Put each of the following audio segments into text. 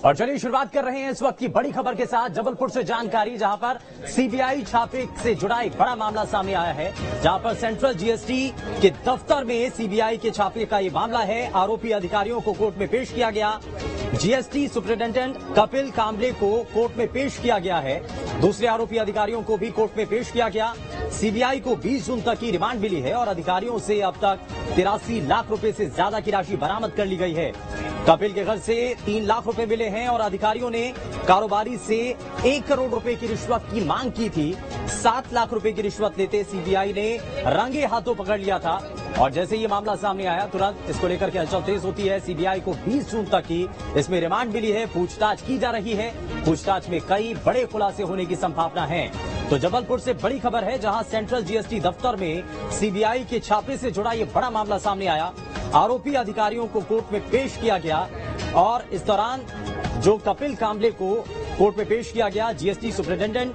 और चलिए शुरुआत कर रहे हैं इस वक्त की बड़ी खबर के साथ जबलपुर से जानकारी, जहां पर सीबीआई छापे से जुड़ा एक बड़ा मामला सामने आया है, जहां पर सेंट्रल जीएसटी के दफ्तर में सीबीआई के छापे का ये मामला है। आरोपी अधिकारियों को कोर्ट में पेश किया गया। जीएसटी सुपरिटेंडेंट कपिल कांबले को कोर्ट में पेश किया गया है। दूसरे आरोपी अधिकारियों को भी कोर्ट में पेश किया गया। सीबीआई को 20 जून तक की रिमांड मिली है और अधिकारियों से अब तक 83 लाख रुपए से ज्यादा की राशि बरामद कर ली गई है। कपिल के घर से 3 लाख रुपए मिले हैं और अधिकारियों ने कारोबारी से 1 करोड़ रुपए की रिश्वत की मांग की थी। 7 लाख रुपए की रिश्वत लेते सीबीआई ने रंगे हाथों पकड़ लिया था। और जैसे ये मामला सामने आया, तुरंत इसको लेकर के हलचल तेज होती है। सीबीआई को 20 जून तक की इसमें रिमांड मिली है, पूछताछ की जा रही है। पूछताछ में कई बड़े खुलासे होने की संभावना है। तो जबलपुर से बड़ी खबर है, जहां सेंट्रल जीएसटी दफ्तर में सीबीआई के छापे से जुड़ा ये बड़ा मामला सामने आया। आरोपी अधिकारियों को कोर्ट में पेश किया गया और इस दौरान जो कपिल कांबले को कोर्ट में पेश किया गया, जीएसटी सुपरिटेंडेंट,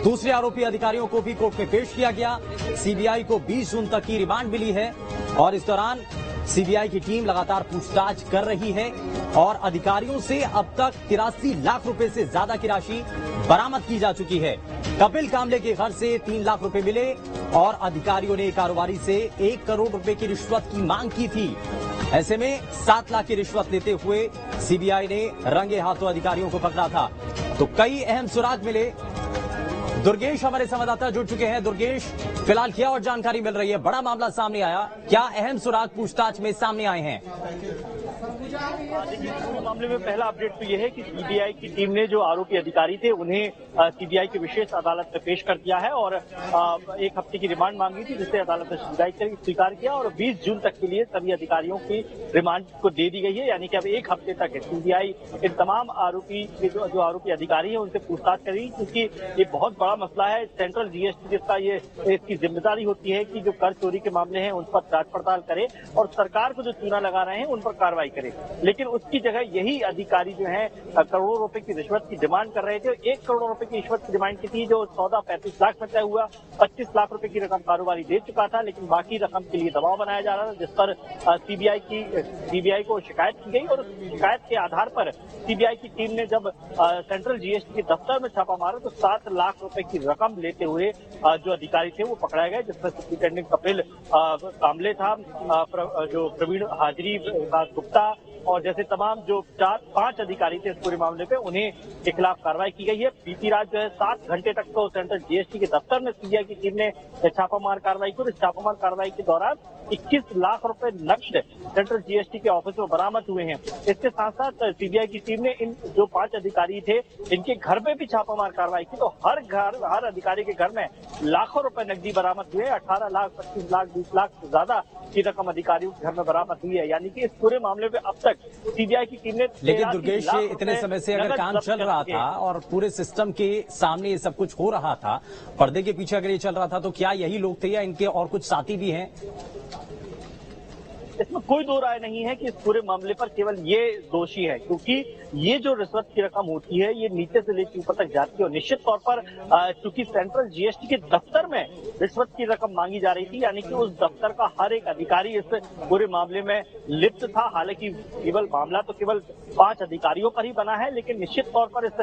दूसरे आरोपी अधिकारियों को भी कोर्ट में पेश किया गया। सीबीआई को 20 जून तक की रिमांड मिली है और इस दौरान सीबीआई की टीम लगातार पूछताछ कर रही है और अधिकारियों से अब तक 83 लाख रुपए से ज्यादा की राशि बरामद की जा चुकी है। कपिल कांबले के घर से 3 लाख रुपए मिले और अधिकारियों ने कारोबारी से 1 करोड़ रुपए की रिश्वत की मांग की थी। ऐसे में 7 लाख की रिश्वत लेते हुए सीबीआई ने रंगे हाथों अधिकारियों को पकड़ा था। तो कई अहम सुराग मिले। दुर्गेश हमारे संवाददाता जुड़ चुके हैं। दुर्गेश, फिलहाल क्या और जानकारी मिल रही है? बड़ा मामला सामने आया, क्या अहम सुराग पूछताछ में सामने आए हैं? मामले में पहला अपडेट तो यह है कि सीबीआई की टीम ने जो आरोपी अधिकारी थे उन्हें सीबीआई की विशेष अदालत में पेश कर दिया है और 1 हफ्ते की रिमांड मांगी थी, जिसे अदालत ने स्वीकार किया और 20 जून तक के लिए सभी अधिकारियों की रिमांड को दे दी गई है। यानी कि अब 1 हफ्ते तक सीबीआई इन तमाम आरोपी जो आरोपी अधिकारी है उनसे पूछताछ करेगी, क्योंकि ये बहुत बड़ा मसला है। सेंट्रल जीएसटी जिसका ये इसकी जिम्मेदारी होती है कि जो कर चोरी के मामले हैं उन पर जांच पड़ताल करे और सरकार को जो चूना लगा रहे हैं उन पर कार्रवाई करे, लेकिन उसकी जगह यही अधिकारी जो है करोड़ों रुपए की रिश्वत की डिमांड कर रहे थे। 1 करोड़ रुपए की रिश्वत की डिमांड की थी, जो 14-35 लाख में तय हुआ। 25 लाख रुपए की रकम कारोबारी दे चुका था, लेकिन बाकी रकम के लिए दबाव बनाया जा रहा था, जिस पर सीबीआई को शिकायत की गई और उस शिकायत के आधार पर सीबीआई की टीम ने जब सेंट्रल जीएसटी के दफ्तर में छापा मारा तो 7 लाख रुपए की रकम लेते हुए जो अधिकारी थे वो पकड़ाए गए, जिसमें सुपरिटेंडेंट कपिल कांबले था, जो प्रवीण हाजरी गुप्ता और जैसे तमाम जो 4-5 अधिकारी थे इस पूरे मामले पे, उन्हें के खिलाफ कार्रवाई की गई है। बीती रात जो है 7 घंटे तक तो सेंट्रल जीएसटी के दफ्तर में सीबीआई की टीम ने छापामार कार्रवाई की और इस छापामार कार्रवाई के दौरान 21 लाख रुपए नकद सेंट्रल जीएसटी के ऑफिस में बरामद हुए हैं। इसके साथ साथ सीबीआई की टीम ने इन जो 5 अधिकारी थे इनके घर में भी छापामार कार्रवाई की, तो हर अधिकारी के घर में लाखों रुपए नकदी बरामद हुए। 18 लाख, 25 लाख, 20 लाख से ज्यादा की रकम अधिकारियों के घर में बरामद हुई है। यानी कि इस पूरे मामले में अब तक सीबीआई की टीम ने, लेकिन दुर्गेश, इतने समय से अगर काम चल रहा था और पूरे सिस्टम के सामने ये सब कुछ हो रहा था, पर्दे के पीछे अगर ये चल रहा था, तो क्या यही लोग थे या इनके और कुछ साथी भी हैं? इसमें कोई दो राय नहीं है कि इस पूरे मामले पर केवल ये दोषी है, क्योंकि ये जो रिश्वत की रकम होती है ये नीचे से लेकर ऊपर तक जाती है और निश्चित तौर पर चूंकि सेंट्रल जीएसटी के दफ्तर में रिश्वत की रकम मांगी जा रही थी, यानी कि उस दफ्तर का हर एक अधिकारी इस पूरे मामले में लिप्त था। हालांकि केवल मामला तो केवल 5 अधिकारियों पर ही बना है, लेकिन निश्चित तौर पर इस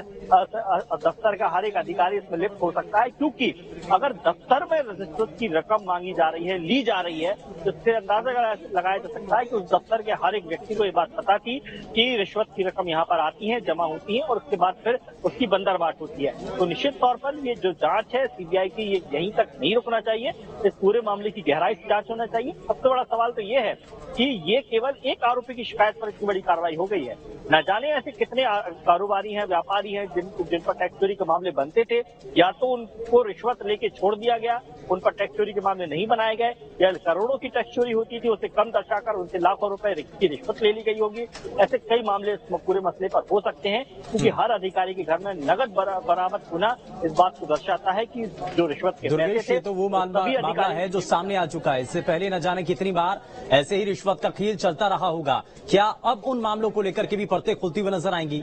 दफ्तर का हर एक अधिकारी इसमें लिप्त हो सकता है, क्योंकि अगर दफ्तर में रिश्वत की रकम मांगी जा रही है, ली जा रही है, तो इससे अंदाजा लगाया जा सकता है कि उस दफ्तर के हर एक व्यक्ति को ये बात पता थी कि रिश्वत की रकम यहाँ पर आती है, जमा होती है और उसके बाद फिर उसकी बंदरबाट होती है। तो निश्चित तौर पर ये जो जांच है सीबीआई की, ये यहीं तक नहीं रुकना चाहिए, इस पूरे मामले की गहराई से जांच होना चाहिए। सबसे बड़ा सवाल तो ये है कि ये केवल एक आरोपी की शिकायत पर इतनी बड़ी कार्रवाई हो गई है। न जाने ऐसे कितने कारोबारी हैं, व्यापारी हैं जिन पर टैक्स चोरी के मामले बनते थे, या तो उनको रिश्वत लेके छोड़ दिया गया, उन पर टैक्स चोरी के मामले नहीं बनाए गए, या करोड़ों की टैक्स चोरी होती थी उसे कम दर्शाकर उनसे लाखों रुपए की रिश्वत ले ली गई होगी। ऐसे कई मामले इस पूरे मसले पर हो सकते हैं, क्योंकि हर अधिकारी के घर में नगद बरामद होना इस बात को दर्शाता है कि जो रिश्वत के पैसे थे, तो वो मामला है जो सामने आ चुका है। इससे पहले न जाने कितनी बार ऐसे ही रिश्वत का खेल चलता रहा होगा। क्या अब उन मामलों को लेकर के भी परतें खुलती हुई नजर आएंगी?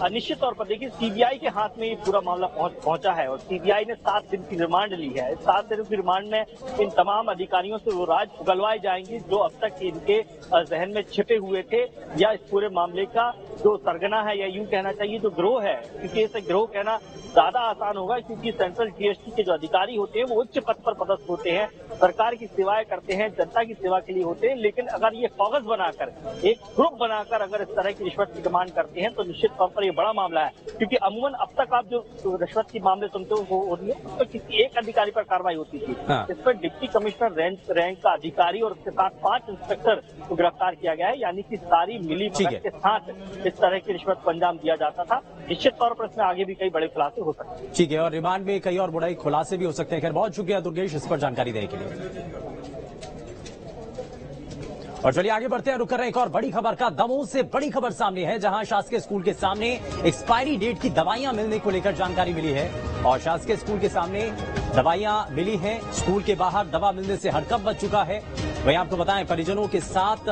निश्चित तौर पर देखिए, सीबीआई के हाथ में ये पूरा मामला पहुंचा है और सीबीआई ने 7 दिन की रिमांड ली है। 7 दिन की रिमांड में इन तमाम अधिकारियों से वो राज उगलवाए जाएंगे जो अब तक इनके जहन में छिपे हुए थे या इस पूरे मामले का जो सरगना है या यूं कहना चाहिए जो गिरोह है, क्योंकि इसे गिरोह कहना ज्यादा आसान होगा क्योंकि सेंट्रल जीएसटी के जो अधिकारी होते हैं वो उच्च पद पर पदस्थ होते हैं, सरकार की सेवाएं करते हैं, जनता की सेवा के लिए होते हैं। लेकिन अगर ये कॉगज बनाकर एक ग्रुप बनाकर अगर इस तरह की रिश्वत की डिमांड करते हैं तो निश्चित तौर पर ये बड़ा मामला है, क्योंकि अमूमन अब तक आप जो रिश्वत के मामले सुनते हो वो उस पर किसी एक अधिकारी पर कार्रवाई होती थी। इस पर डिप्टी कमिश्नर रैंक का अधिकारी और उसके साथ 5 इंस्पेक्टर को गिरफ्तार किया गया है, यानी कि सारी मिली भगत के साथ इस तरह की रिश्वत को अंजाम दिया जाता था। निश्चित तौर पर इसमें आगे भी कई बड़े खुलासे हो सकते हैं। ठीक है, और रिमांड में कई और बड़े खुलासे भी हो सकते हैं। खैर, बहुत शुक्रिया दुर्गेश इस पर जानकारी देने के लिए। और चलिए आगे बढ़ते हैं, रुक कर रहे हैं एक और बड़ी खबर का। दमोह से बड़ी खबर सामने है, जहां शासकीय स्कूल के सामने एक्सपायरी डेट की दवाइयां मिलने को लेकर जानकारी मिली है। और शासकीय स्कूल के सामने दवाइयां मिली हैं, स्कूल के बाहर दवा मिलने से हड़कंप मच चुका है। वहीं आपको बताएं, परिजनों के साथ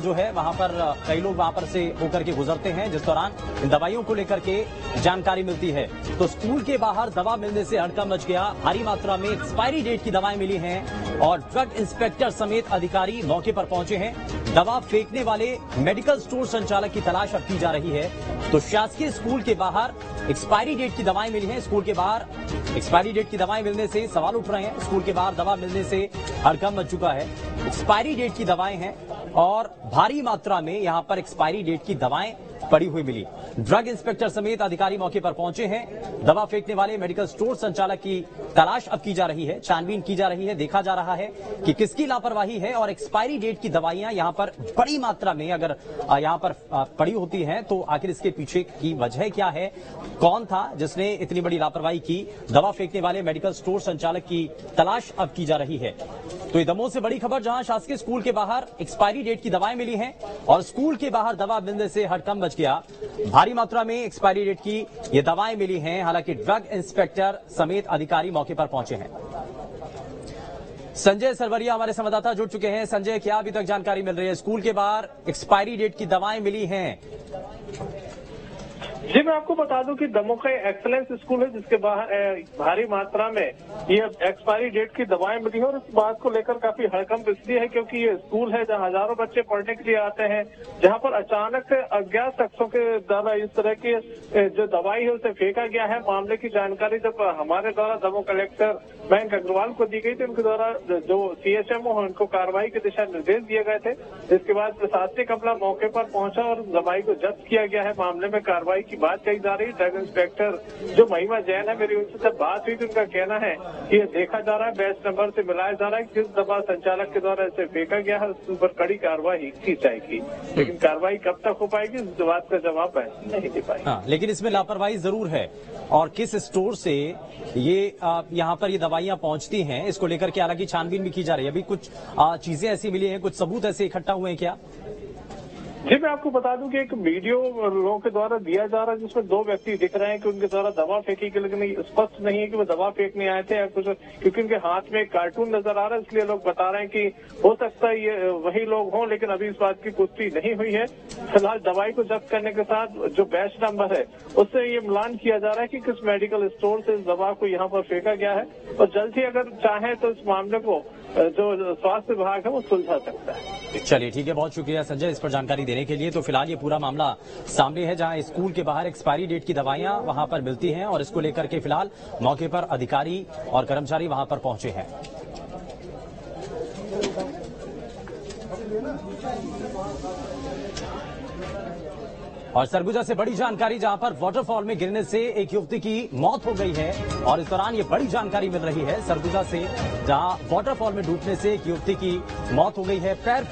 जो है वहां पर कई लोग वहां पर से होकर के गुजरते हैं, जिस दौरान इन दवाइयों को लेकर के जानकारी मिलती है। तो स्कूल के बाहर दवा मिलने से हड़कंप मच गया। भारी मात्रा में एक्सपायरी डेट की दवाएं मिली हैं और ड्रग इंस्पेक्टर समेत अधिकारी मौके पर पहुंचे हैं। दवा फेंकने वाले मेडिकल स्टोर संचालक की तलाश अब की जा रही है। तो शासकीय स्कूल के बाहर एक्सपायरी डेट की दवाएं मिली हैं। स्कूल के बाहर एक्सपायरी डेट की दवाएं मिलने से सवाल उठ रहे हैं। स्कूल के बाहर दवा मिलने से हड़कंप मच चुका है। एक्सपायरी डेट की दवाएं हैं और भारी मात्रा में यहां पर एक्सपायरी डेट की दवाएं पड़ी हुई मिली। ड्रग इंस्पेक्टर समेत अधिकारी मौके पर पहुंचे हैं। दवा फेंकने वाले मेडिकल स्टोर संचालक की तलाश अब की जा रही है, छानबीन की जा रही है, देखा जा रहा है कि किसकी लापरवाही है। और एक्सपायरी डेट की दवाइयां यहां पर बड़ी मात्रा में अगर यहां पर पड़ी होती हैं तो आखिर इसके पीछे की वजह क्या है, कौन था जिसने इतनी बड़ी लापरवाही की। दवा फेंकने वाले मेडिकल स्टोर संचालक की तलाश अब की जा रही है। तो ये दमोह से बड़ी खबर, जहां शासकीय स्कूल के बाहर एक्सपायरी डेट की दवाएं मिली हैं और स्कूल के बाहर दवा मिलने से हड़कंप मच गया। भारी मात्रा में एक्सपायरी डेट की ये दवाएं मिली हैं। हालांकि ड्रग इंस्पेक्टर समेत अधिकारी मौके पर पहुंचे हैं। संजय सरवरिया हमारे संवाददाता जुड़ चुके हैं। संजय, क्या अभी तक जानकारी मिल रही है? स्कूल के बाहर एक्सपायरी डेट की दवाएं मिली हैं। जी, मैं आपको बता दूं कि दमोह का एक्सलेंस स्कूल है जिसके बाहर भारी मात्रा में ये एक्सपायरी डेट की दवाएं मिली है। और इस बात को लेकर काफी हड़कंप इसलिए है क्योंकि ये स्कूल है जहां हजारों बच्चे पढ़ने के लिए आते हैं, जहां पर अचानक से अज्ञात शख्सों के द्वारा इस तरह की जो दवाई है उसे फेंका गया है। मामले की जानकारी जब हमारे द्वारा दमोह कलेक्टर मयंक अग्रवाल को दी गई थी, उनके द्वारा जो सीएचएमओ है उनको कार्रवाई के दिशा निर्देश दिए गए थे। इसके बाद प्रशासनिक अमला मौके पर पहुंचा और दवाई को जब्त किया गया है। मामले में कार्रवाई की बात कही जा रही है। ड्रग इंस्पेक्टर जो महिमा जैन है, मेरी उनसे जब बात हुई तो उनका कहना है कि ये देखा जा रहा है, बैच नंबर से मिलाया जा रहा है, किस दवा संचालक के द्वारा इसे फेंका गया है, उसके ऊपर कड़ी कार्रवाई की जाएगी। लेकिन कार्रवाई कब तक हो पाएगी इस बात का जवाब नहीं दे पाएगी। हाँ, लेकिन इसमें लापरवाही जरूर है। और किस स्टोर से ये यहाँ पर ये दवाइयां पहुंचती हैं, इसको लेकर के हालांकि छानबीन भी की जा रही है। अभी कुछ चीजें ऐसी मिली हैं, कुछ सबूत ऐसे इकट्ठा हुए हैं क्या? जी, मैं आपको बता दूं कि एक वीडियो लोगों के द्वारा दिया जा रहा है जिसमें 2 व्यक्ति दिख रहे हैं कि उनके द्वारा दवा फेंकी गई, लेकिन स्पष्ट नहीं है कि वो दवा फेंकने आए थे या कुछ, क्योंकि उनके हाथ में एक कार्टून नजर आ रहा है। इसलिए लोग बता रहे हैं कि हो सकता है ये वही लोग हों, लेकिन अभी इस बात की पुष्टि नहीं हुई है। फिलहाल दवाई को जब्त करने के साथ जो बैच नंबर है उससे ये मिलान किया जा रहा है कि किस मेडिकल स्टोर से इस दवा को यहाँ पर फेंका गया है। और जल्द ही अगर चाहे तो इस मामले को जो स्वास्थ्य विभाग है वो सुलझा सकता है। चलिए ठीक है, बहुत शुक्रिया संजय इस पर जानकारी देने के लिए। तो फिलहाल ये पूरा मामला सामने है, जहां स्कूल के बाहर एक्सपायरी डेट की दवाइयां वहां पर मिलती हैं और इसको लेकर के फिलहाल मौके पर अधिकारी और कर्मचारी वहां पर पहुंचे हैं। और सरगुजा से बड़ी जानकारी, जहां पर वाटरफॉल में गिरने से एक युवती की मौत हो गई है। और इस दौरान ये बड़ी जानकारी मिल रही है सरगुजा से, जहां वाटरफॉल में डूबने से एक युवती की मौत हो गई है। पैर